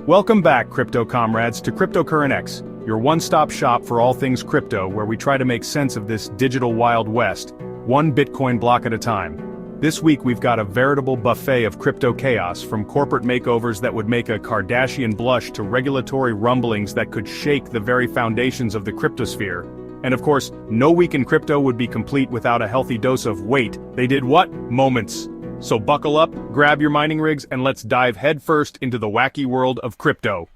Welcome back, crypto comrades, to Cryptocurrenx, your one-stop shop for all things crypto, where we try to make sense of this digital Wild West, one Bitcoin block at a time. This week we've got a veritable buffet of crypto chaos, from corporate makeovers that would make a Kardashian blush to regulatory rumblings that could shake the very foundations of the cryptosphere. And of course, no week in crypto would be complete without a healthy dose of wait, they did what? Moments. So buckle up, grab your mining rigs, and let's dive headfirst into the wacky world of crypto.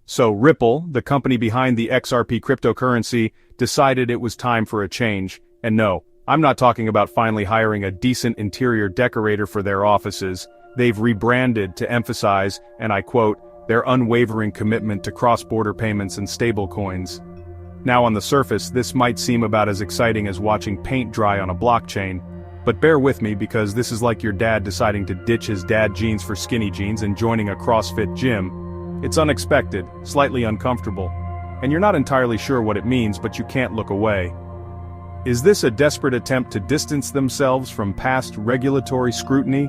So Ripple, the company behind the XRP cryptocurrency, decided it was time for a change. And no, I'm not talking about finally hiring a decent interior decorator for their offices. They've rebranded to emphasize, and I quote, their unwavering commitment to cross-border payments and stablecoins. Now on the surface, this might seem about as exciting as watching paint dry on a blockchain, but bear with me because this is like your dad deciding to ditch his dad jeans for skinny jeans and joining a CrossFit gym. It's unexpected, slightly uncomfortable, and you're not entirely sure what it means, but you can't look away. Is this a desperate attempt to distance themselves from past regulatory scrutiny?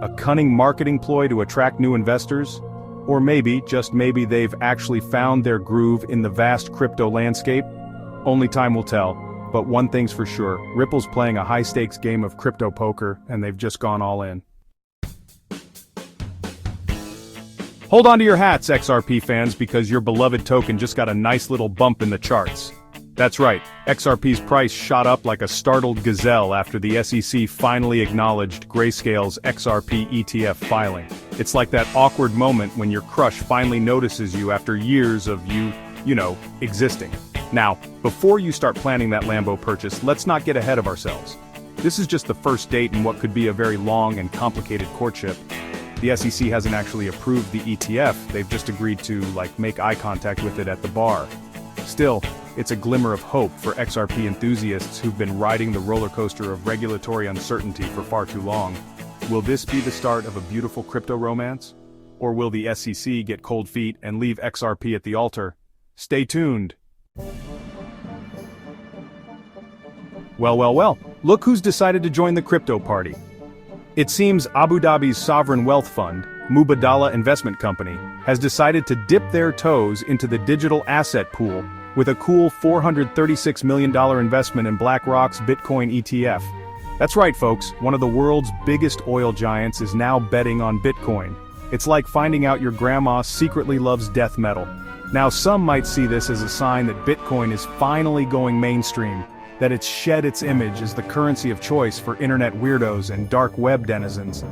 A cunning marketing ploy to attract new investors? Or maybe, just maybe, they've actually found their groove in the vast crypto landscape? Only time will tell, but one thing's for sure, Ripple's playing a high-stakes game of crypto poker, and they've just gone all in. Hold on to your hats, XRP fans, because your beloved token just got a nice little bump in the charts. That's right, XRP's price shot up like a startled gazelle after the SEC finally acknowledged Grayscale's XRP ETF filing. It's like that awkward moment when your crush finally notices you after years of you existing. Now, before you start planning that Lambo purchase, let's not get ahead of ourselves. This is just the first date in what could be a very long and complicated courtship. The SEC hasn't actually approved the ETF, they've just agreed to, make eye contact with it at the bar. Still, it's a glimmer of hope for XRP enthusiasts who've been riding the roller coaster of regulatory uncertainty for far too long. Will this be the start of a beautiful crypto romance? Or will the SEC get cold feet and leave XRP at the altar? Stay tuned. Well, look who's decided to join the crypto party. It seems Abu Dhabi's sovereign wealth fund, Mubadala Investment Company, has decided to dip their toes into the digital asset pool with a cool $436 million investment in BlackRock's Bitcoin ETF. That's right, folks, one of the world's biggest oil giants is now betting on Bitcoin. It's like finding out your grandma secretly loves death metal. Now some might see this as a sign that Bitcoin is finally going mainstream, that it's shed its image as the currency of choice for internet weirdos and dark web denizens.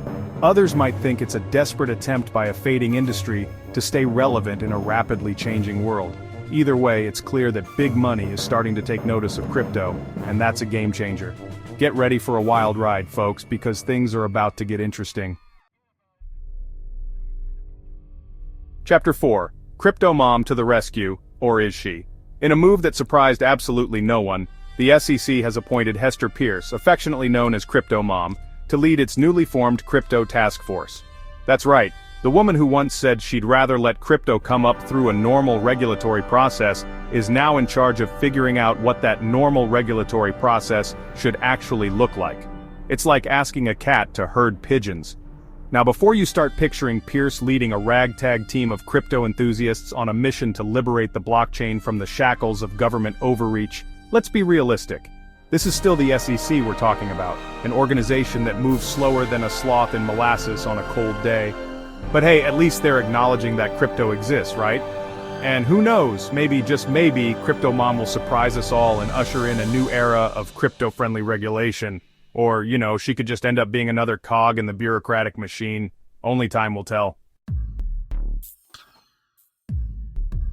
Others might think it's a desperate attempt by a fading industry to stay relevant in a rapidly changing world. Either way, it's clear that big money is starting to take notice of crypto, and that's a game changer. Get ready for a wild ride, folks, because things are about to get interesting. Chapter 4. Crypto Mom to the rescue, or is she? In a move that surprised absolutely no one, the SEC has appointed Hester Peirce, affectionately known as Crypto Mom, to lead its newly formed crypto task force. That's right, the woman who once said she'd rather let crypto come up through a normal regulatory process is now in charge of figuring out what that normal regulatory process should actually look like. It's like asking a cat to herd pigeons. Now before you start picturing Peirce leading a ragtag team of crypto enthusiasts on a mission to liberate the blockchain from the shackles of government overreach, let's be realistic. This is still the SEC we're talking about, an organization that moves slower than a sloth in molasses on a cold day. But hey, at least they're acknowledging that crypto exists, right? And who knows, maybe, just maybe, Crypto Mom will surprise us all and usher in a new era of crypto-friendly regulation. Or, she could just end up being another cog in the bureaucratic machine. Only time will tell.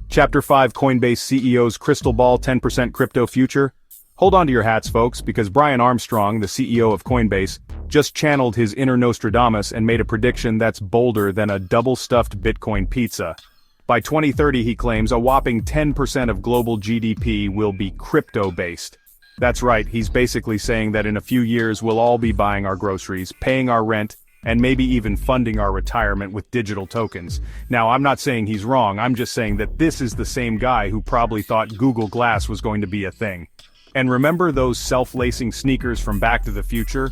Chapter 5 Coinbase CEO's Crystal Ball 10% Crypto Future. Hold on to your hats, folks, because Brian Armstrong, the CEO of Coinbase, just channeled his inner Nostradamus and made a prediction that's bolder than a double-stuffed Bitcoin pizza. By 2030, he claims, a whopping 10% of global GDP will be crypto-based. That's right, he's basically saying that in a few years we'll all be buying our groceries, paying our rent, and maybe even funding our retirement with digital tokens. Now, I'm not saying he's wrong, I'm just saying that this is the same guy who probably thought Google Glass was going to be a thing. And remember those self-lacing sneakers from Back to the Future?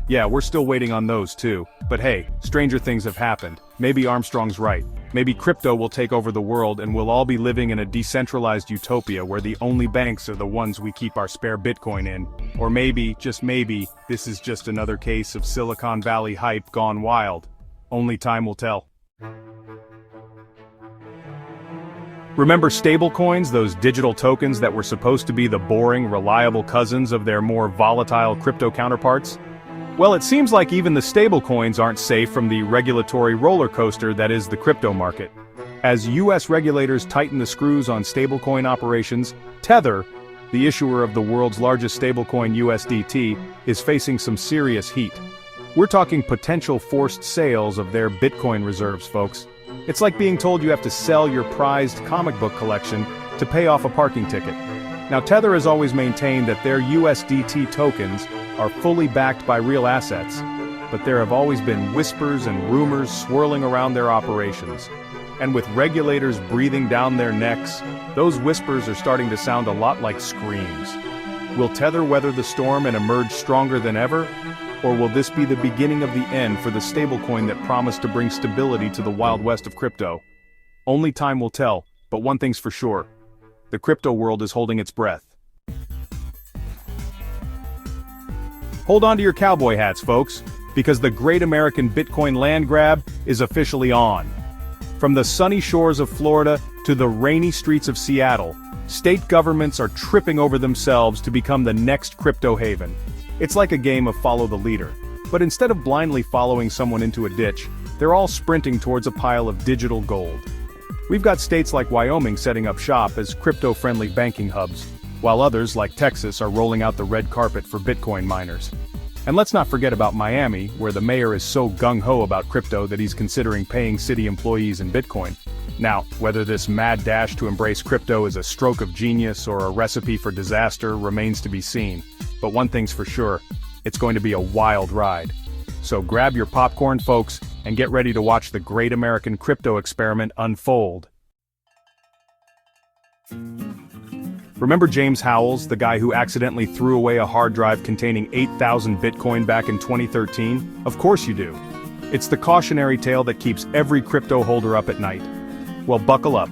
Yeah, we're still waiting on those too. But hey, stranger things have happened. Maybe Armstrong's right. Maybe crypto will take over the world and we'll all be living in a decentralized utopia where the only banks are the ones we keep our spare Bitcoin in. Or maybe, just maybe, this is just another case of Silicon Valley hype gone wild. Only time will tell. Remember stablecoins, those digital tokens that were supposed to be the boring, reliable cousins of their more volatile crypto counterparts? Well, it seems like even the stablecoins aren't safe from the regulatory roller coaster that is the crypto market. As US regulators tighten the screws on stablecoin operations, Tether, the issuer of the world's largest stablecoin USDT, is facing some serious heat. We're talking potential forced sales of their Bitcoin reserves, folks. It's like being told you have to sell your prized comic book collection to pay off a parking ticket. Now, Tether has always maintained that their USDT tokens are fully backed by real assets, but there have always been whispers and rumors swirling around their operations. And with regulators breathing down their necks, those whispers are starting to sound a lot like screams. Will Tether weather the storm and emerge stronger than ever? Or will this be the beginning of the end for the stablecoin that promised to bring stability to the Wild West of crypto? Only time will tell, but one thing's for sure. The crypto world is holding its breath. Hold on to your cowboy hats, folks, because the great American Bitcoin land grab is officially on. From the sunny shores of Florida to the rainy streets of Seattle, state governments are tripping over themselves to become the next crypto haven. It's like a game of follow the leader, but instead of blindly following someone into a ditch, they're all sprinting towards a pile of digital gold. We've got states like Wyoming setting up shop as crypto-friendly banking hubs, while others like Texas are rolling out the red carpet for Bitcoin miners. And let's not forget about Miami, where the mayor is so gung-ho about crypto that he's considering paying city employees in Bitcoin. Now, whether this mad dash to embrace crypto is a stroke of genius or a recipe for disaster remains to be seen. But one thing's for sure, it's going to be a wild ride. So grab your popcorn, folks, and get ready to watch the great American crypto experiment unfold. Remember James Howells, the guy who accidentally threw away a hard drive containing 8,000 Bitcoin back in 2013? Of course you do. It's the cautionary tale that keeps every crypto holder up at night. Well, buckle up.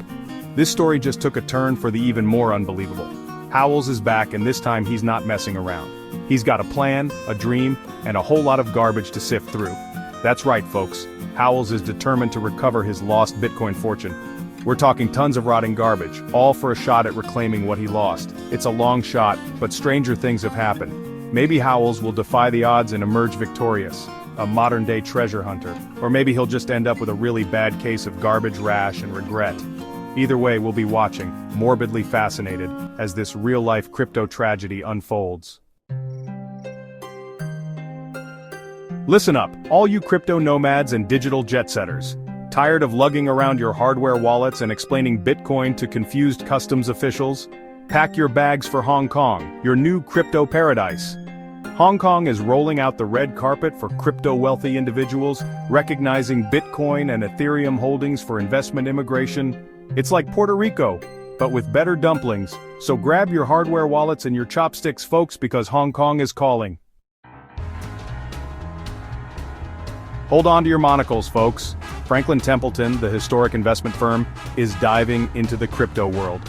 This story just took a turn for the even more unbelievable. Howells is back, and this time he's not messing around. He's got a plan, a dream, and a whole lot of garbage to sift through. That's right, folks. Howells is determined to recover his lost Bitcoin fortune. We're talking tons of rotting garbage, all for a shot at reclaiming what he lost. It's a long shot, but stranger things have happened. Maybe Howells will defy the odds and emerge victorious, a modern-day treasure hunter. Or maybe he'll just end up with a really bad case of garbage rash and regret. Either way, we'll be watching, morbidly fascinated, as this real-life crypto tragedy unfolds. Listen up, all you crypto nomads and digital jet-setters. Tired of lugging around your hardware wallets and explaining Bitcoin to confused customs officials? Pack your bags for Hong Kong, your new crypto paradise. Hong Kong is rolling out the red carpet for crypto-wealthy individuals, recognizing Bitcoin and Ethereum holdings for investment immigration. It's like Puerto Rico, but with better dumplings, so grab your hardware wallets and your chopsticks, folks, because Hong Kong is calling. Hold on to your monocles, folks. Franklin Templeton, the historic investment firm, is diving into the crypto world.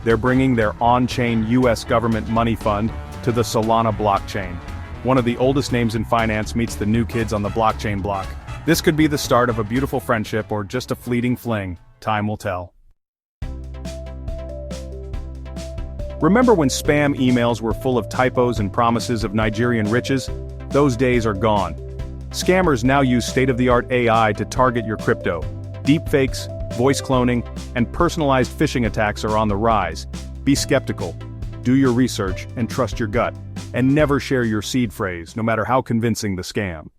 They're bringing their on-chain US government money fund to the Solana blockchain. One of the oldest names in finance meets the new kids on the blockchain block. This could be the start of a beautiful friendship or just a fleeting fling. Time will tell. Remember when spam emails were full of typos and promises of Nigerian riches? Those days are gone. Scammers now use state-of-the-art AI to target your crypto. Deepfakes, voice cloning, and personalized phishing attacks are on the rise. Be skeptical. Do your research and trust your gut. And never share your seed phrase, no matter how convincing the scam.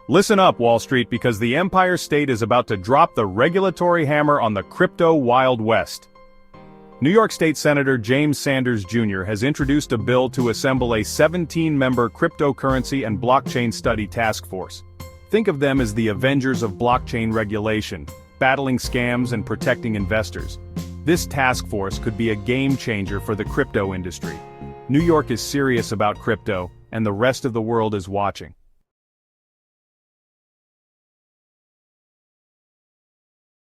Listen up, Wall Street, because the Empire State is about to drop the regulatory hammer on the crypto Wild West. New York State Senator James Sanders Jr. has introduced a bill to assemble a 17-member cryptocurrency and blockchain study task force. Think of them as the Avengers of blockchain regulation, battling scams and protecting investors. This task force could be a game changer for the crypto industry. New York is serious about crypto, and the rest of the world is watching.